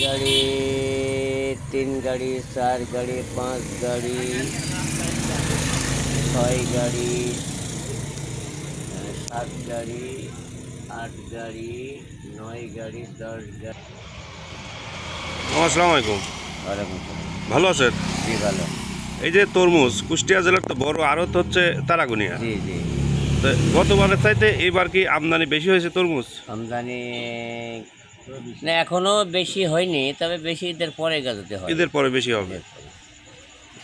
गाड़ी 3 गाड़ी 4 गाड़ी 5 गाड़ी 6 गाड़ी 7 गाड़ी 8 गाड़ी 9 गाड़ी 10 गाड़ी। আসসালামু আলাইকুম। ভালো আছেন? জি ভালো। এই যে তরমুজ কুষ্টিয়া জেলার তো বড় আড়ত হচ্ছে তারাগুনিয়া। জি জি। তো গতবারের চাইতে এইবার কি আমদানি বেশি হয়েছে তরমুজ? আমদানি না এখনো বেশি হয়নি, তবে বেশি ঈদের পরে গাজতে হয়। ঈদের পরে বেশি হবে।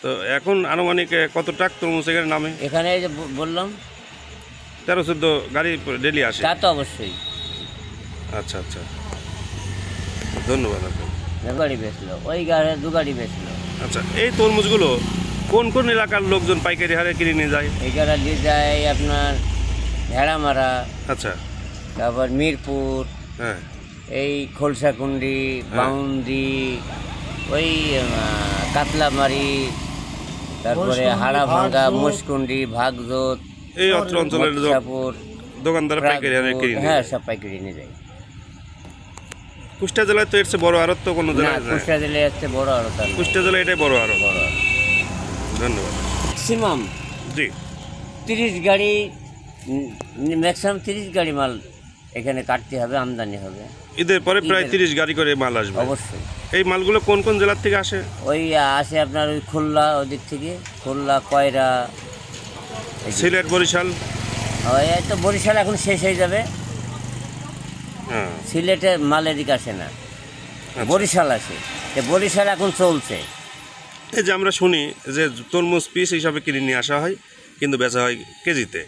তো এখন আনুমানিক কত ট্রাক তরমুজ এখানে নামে? এখানে যে বললাম 13-14 গাড়ি ডেলি আসে। তা তো অবশ্যই। আচ্ছা আচ্ছা, ধন্যবাদ আপনাকে। গাড়ি বেচলো, ওই গাড়ি 2 গাড়ি বেচলো। আচ্ছা, এই তরমুজগুলো কোন কোন এলাকার লোকজন পাইকারি হারে কিনে নিয়ে যায়? এই গাড়ি দিয়ে যায় আপনার ভেড়ামারা, আচ্ছা, তারপর মিরপুর, হ্যাঁ, এই খোলসাকুন্ডি, বাউন্ডি, ওই কাতলামারি, তারপরে হাড়াভাঙ্গা, মুসকুন্ডি, ভাগজোত, এই অত্র অঞ্চলের দোকানদার পাইকারি হারে কিনে নিয়ে হ্যাঁ যায়। সব পাইকারি নিয়ে যায়। কুষ্টিয়া জেলায় তো এর চেয়ে বড় আড়ত তো কোনো না, জেলায় নাই। কুষ্টিয়া জেলায় হচ্ছে বড় আড়ত। কুষ্টিয়া জেলায় এটাই বড় আড়ত। বড় আড়ত। ধন্যবাদ। ম্যাক্সিমাম জি, 30 গাড়ি, ম্যাক্সিমাম 30 গাড়ি মাল এখানে কাটতে হবে, আমদানি হবে। ঈদের পরে প্রায় 30 গাড়ি করে মাল আসবে। অবশ্যই। এই মালগুলো কোন কোন জেলার থেকে আসে? ওই আসে আপনার ওই খুলনা, ওদিক থেকে খুলনা, কয়রা, সিলেট, বরিশাল। ওই তো বরিশাল এখন শেষ হয়ে যাবে। হ্যাঁ, সিলেটের মাল এদিকে আসে না, আচ্ছা। বরিশাল আসে। বরিশাল এখন চলছে। এই যে আমরা শুনি যে তরমুজ পিস হিসাবে কিনে নিয়ে আসা হয়, কিন্তু বেচা হয় কেজিতে।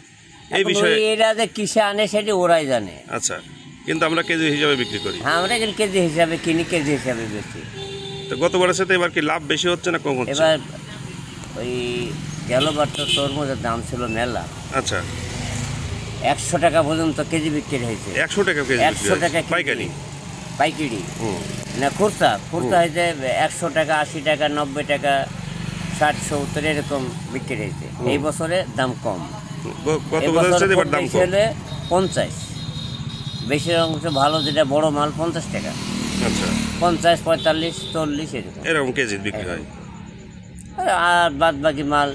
এই বিষয়ে এরা যে কিসে আনে সেটি ওরাই জানে। আচ্ছা, কিন্তু আমরা কেজি হিসাবে বিক্রি করি। হ্যাঁ, আমরা এখানে কেজি হিসাবে কিনি, কেজি হিসাবে বেশি। তো গতবারের সাথে এবার কি লাভ বেশি হচ্ছে না কম হচ্ছে? এবার ওই গেলবার তো তরমুজের দাম ছিল মেলা। আচ্ছা, 100 টাকা পর্যন্ত কেজি বিক্রি হয়েছে। 100 টাকা কেজি? 100 টাকা পাইকারি? পাইকারি হুম, না, খুচরা হয়েছে 100 টাকা, 80 টাকা, 90 টাকা, 60, 70 এরকম বিক্রি হয়েছে। এই বছরে দাম কম। গত বছরের সাথে এবার দাম কম। 50, বেশি অংশ ভালো যেটা বড় মাল 50 টাকা। আচ্ছা, 50, 45, 40 এরকম এরকম কেজি বিক্রি হয়। আর বাদ বাকি মাল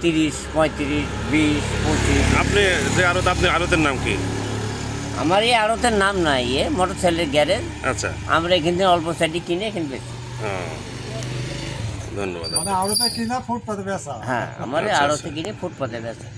30, 35, 20, 25। আপনি যে আড়ত, আপনি আড়তের নাম কি? আমার এই আড়তের নাম নাই, মোটর সাইকেলের গ্যারেজ। আচ্ছা, আমরা এখান থেকে অল্প সাইডে কিনে এখানে বেশি। হ্যাঁ, ধন্যবাদ। হ্যাঁ, আমার আড়তে কিনে ফুটপাতে বেচা।